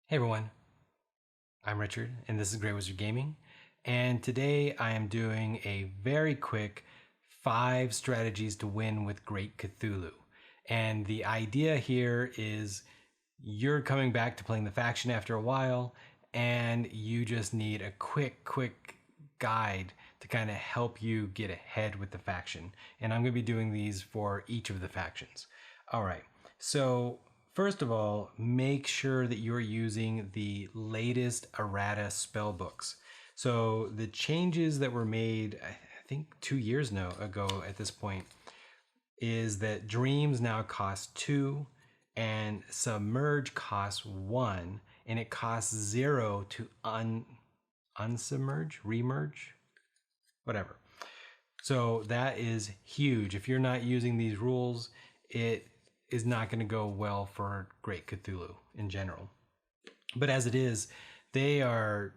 Hey everyone, I'm Richard and this is Great Wizard Gaming, and today I am doing a very quick 5 strategies to win with Great Cthulhu. And the idea here is you're coming back to playing the faction after a while and you just need a quick guide to kind of help you get ahead with the faction. And I'm going to be doing these for each of the factions. All right, so first of all, make sure that you're using the latest errata spellbooks. So the changes that were made, I think 2 years ago at this point, is that dreams now cost 2 and submerge costs 1, and it costs 0 to unsubmerge, remerge, whatever. So that is huge. If you're not using these rules, it is not going to go well for Great Cthulhu in general. But as it is, they are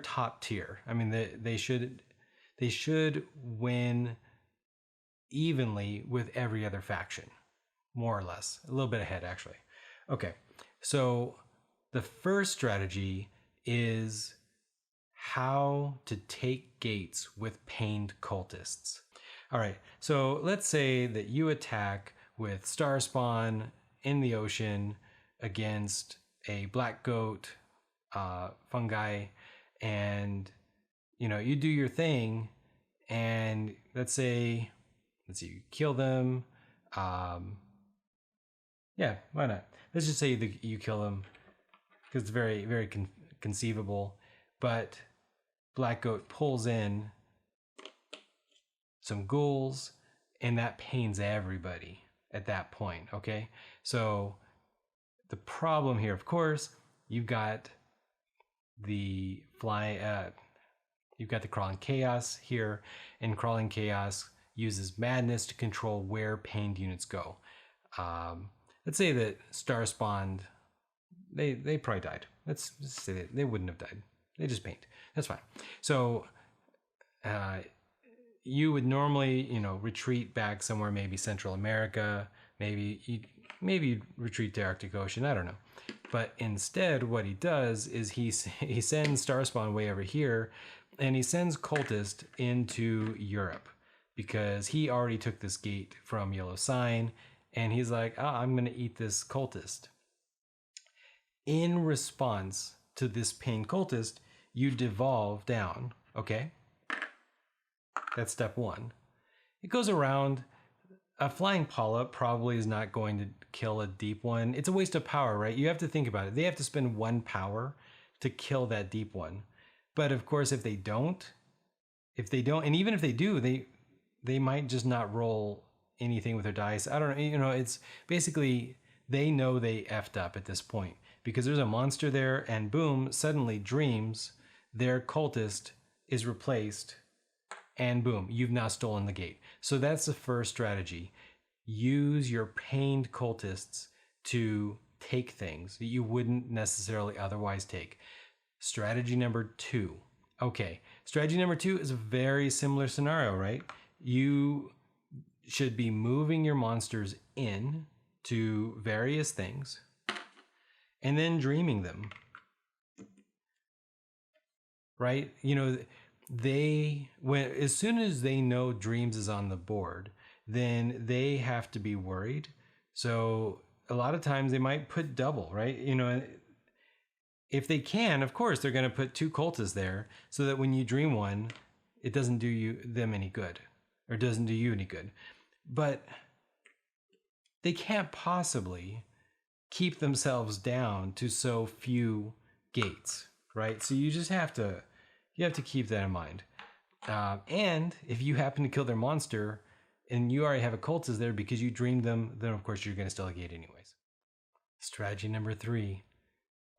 top tier. I mean, they should win evenly with every other faction, more or less, a little bit ahead actually. Okay, so the first strategy is how to take gates with pained cultists. All right, so let's say that you attack with star spawn in the ocean against a black goat, fungi, and you do your thing, and let's say you kill them. Yeah, why not? Let's just say that you kill them because it's very conceivable. But black goat pulls in some ghouls, and that pains everybody at that point. Okay, so the problem here, of course, you've got the you've got the crawling chaos here, and crawling chaos uses madness to control where pained units go. Let's say that star spawned, they probably died. Let's say that they wouldn't have died. They just paint. That's fine. So you would normally, retreat back somewhere, maybe Central America, maybe you'd retreat to Arctic Ocean. I don't know. But instead, what he does is he sends Starspawn way over here, and he sends Cultist into Europe because he already took this gate from Yellow Sign, and he's like, I'm going to eat this Cultist. In response to this pained Cultist, you devolve down, okay? That's step 1. It goes around. A flying polyp probably is not going to kill a deep one. It's a waste of power, right? You have to think about it. They have to spend 1 power to kill that deep one. But of course, if they don't, and even if they do, they might just not roll anything with their dice. I don't know. It's basically they know they effed up at this point because there's a monster there, and boom, suddenly dreams their cultist is replaced. And boom, you've now stolen the gate. So that's the first strategy. Use your pained cultists to take things that you wouldn't necessarily otherwise take. Strategy number 2. Okay, strategy number 2 is a very similar scenario, right? You should be moving your monsters in to various things and then dreaming them, right? As soon as they know dreams is on the board, then they have to be worried. So a lot of times they might put double, right? If they can, of course, they're going to put 2 cultists there so that when you dream one, it doesn't do them any good, or doesn't do you any good. But they can't possibly keep themselves down to so few gates, right? So you just have to keep that in mind. And if you happen to kill their monster and you already have a cultist there because you dreamed them, then of course you're going to steal a gate anyways. Strategy number 3.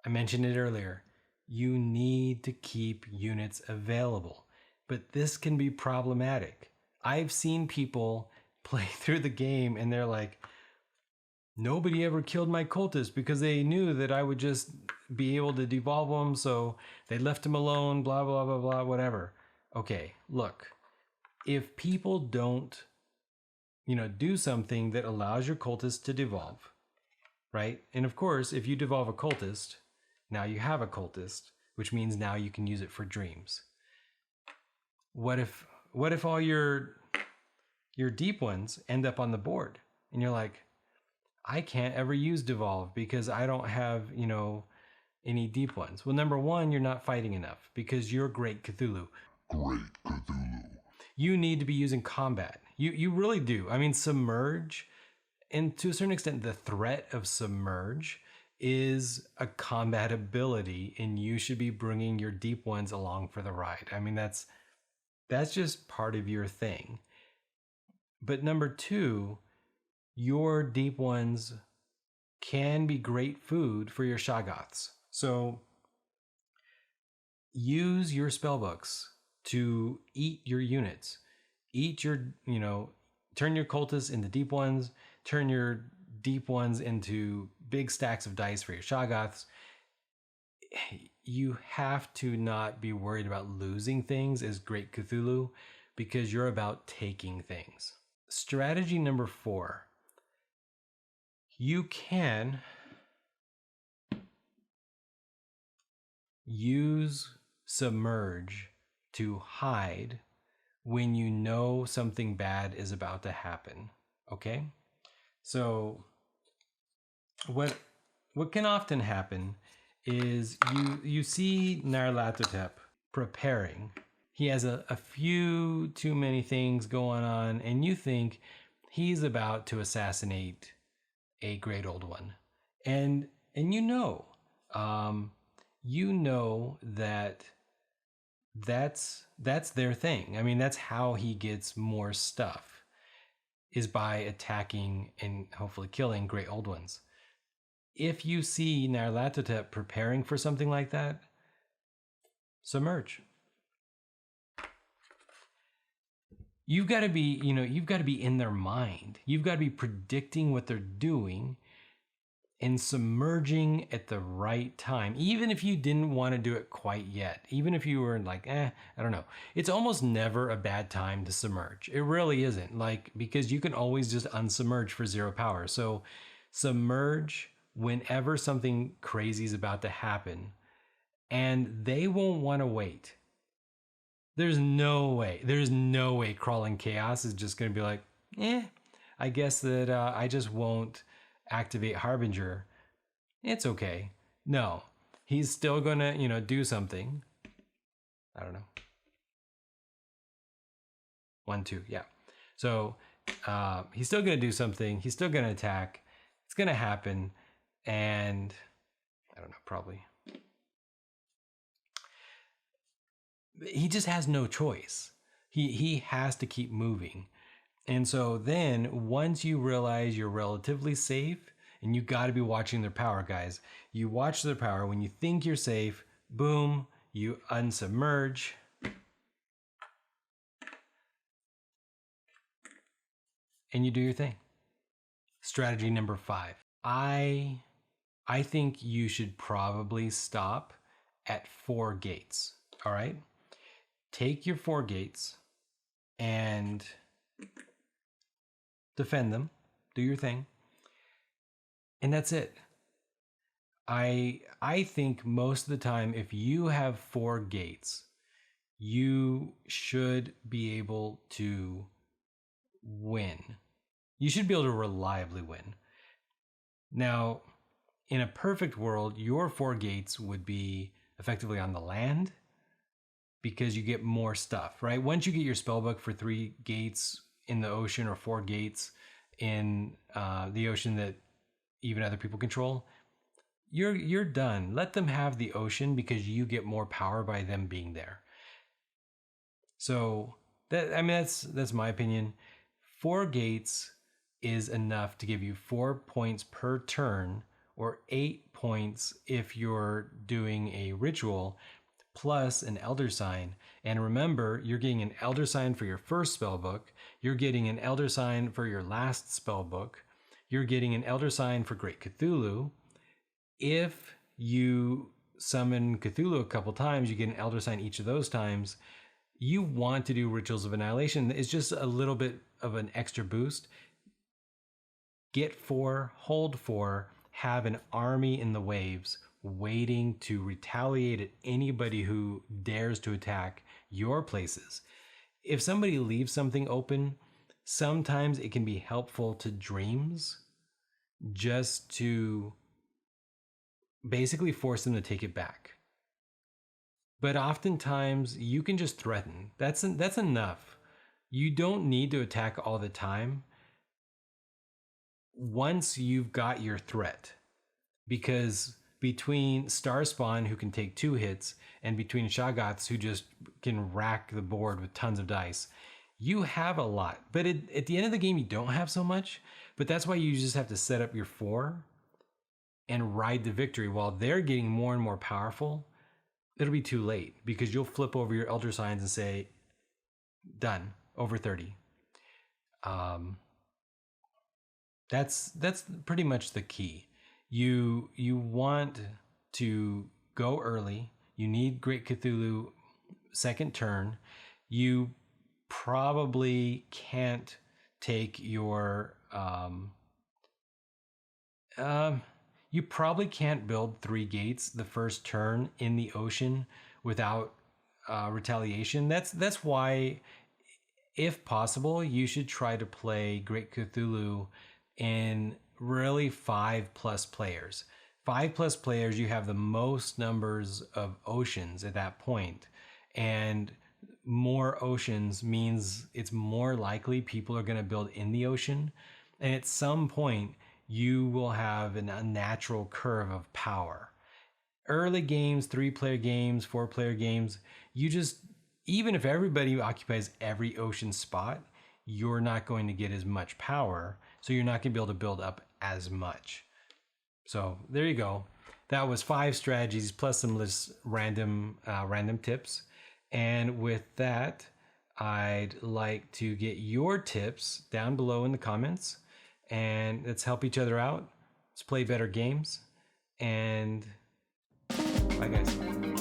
I mentioned it earlier. You need to keep units available, but this can be problematic. I've seen people play through the game and they're like, nobody ever killed my cultist because they knew that I would just be able to devolve them, so they left him alone, blah, blah, blah, blah, whatever. Okay, look, if people don't, do something that allows your cultist to devolve, right? And of course, if you devolve a cultist, Now you have a cultist, which means now you can use it for dreams. What if all your deep ones end up on the board and you're like, I can't ever use devolve because I don't have, any deep ones. Well, number one, you're not fighting enough because you're Great Cthulhu. Great Cthulhu. You need to be using combat. You really do. I mean, submerge, and to a certain extent, the threat of submerge is a combat ability, and you should be bringing your deep ones along for the ride. I mean, that's just part of your thing. But number two, your deep ones can be great food for your Shoggoths. So use your spellbooks to eat your units. Eat your, turn your cultists into deep ones, turn your deep ones into big stacks of dice for your Shoggoths. You have to not be worried about losing things as Great Cthulhu because you're about taking things. Strategy number 4. You can use submerge to hide when you know something bad is about to happen. Okay? So what can often happen is you see Nyarlathotep preparing. He has a few too many things going on, and you think he's about to assassinate a great old one. And you know that that's their thing. I mean, that's how he gets more stuff, is by attacking and hopefully killing great old ones. If you see Nyarlathotep preparing for something like that, submerge. You've got to be, you've got to be in their mind. You've got to be predicting what they're doing and submerging at the right time, even if you didn't want to do it quite yet, even if you were like, I don't know. It's almost never a bad time to submerge. It really isn't, because you can always just unsubmerge for 0 power. So submerge whenever something crazy is about to happen, and they won't want to wait. There's no way Crawling Chaos is just going to be like, I guess that I just won't activate Harbinger. It's okay. No, he's still going to, do something. I don't know. 1, 2, yeah. So he's still going to do something. He's still going to attack. It's going to happen. And I don't know, probably. He just has no choice. He has to keep moving. And so then once you realize you're relatively safe, and you got to be watching their power, guys. You watch their power. When you think you're safe, boom, you unsubmerge. And you do your thing. Strategy number 5. I think you should probably stop at 4 gates. All right? Take your 4 gates and defend them. Do your thing. And that's it. I think most of the time, if you have 4 gates, you should be able to win. You should be able to reliably win. Now, in a perfect world, your 4 gates would be effectively on the land because you get more stuff, right? Once you get your spellbook for 3 gates in the ocean or 4 gates in the ocean that even other people control, you're done. Let them have the ocean because you get more power by them being there. So that's my opinion. 4 gates is enough to give you 4 points per turn, or 8 points if you're doing a ritual, plus an elder sign. And remember, you're getting an elder sign for your first spellbook. You're getting an elder sign for your last spellbook. You're getting an elder sign for Great Cthulhu. If you summon Cthulhu a couple times, you get an elder sign each of those times. You want to do Rituals of Annihilation. It's just a little bit of an extra boost. Get 4, hold 4, have an army in the waves, waiting to retaliate at anybody who dares to attack your places. If somebody leaves something open, sometimes it can be helpful to dreams just to basically force them to take it back. But oftentimes you can just threaten. That's enough. You don't need to attack all the time once you've got your threat. Because between Starspawn, who can take 2 hits, and between Shoggoths, who just can rack the board with tons of dice, you have a lot. But at the end of the game, you don't have so much. But that's why you just have to set up your 4 and ride the victory. While they're getting more and more powerful, it'll be too late because you'll flip over your Elder Signs and say, done, over 30. That's pretty much the key. You want to go early. You need Great Cthulhu second turn. You probably can't take your you probably can't build 3 gates the first turn in the ocean without retaliation. That's why, if possible, you should try to play Great Cthulhu in really 5+ players. 5+ players, you have the most numbers of oceans at that point, and more oceans means it's more likely people are going to build in the ocean, and at some point you will have an unnatural curve of power. Early games, 3-player games, 4-player games, you just, even if everybody occupies every ocean spot, you're not going to get as much power, so you're not going to be able to build up as much. So there you go. That was 5 strategies plus some random tips. And with that, I'd like to get your tips down below in the comments, and let's help each other out. Let's play better games, and bye guys.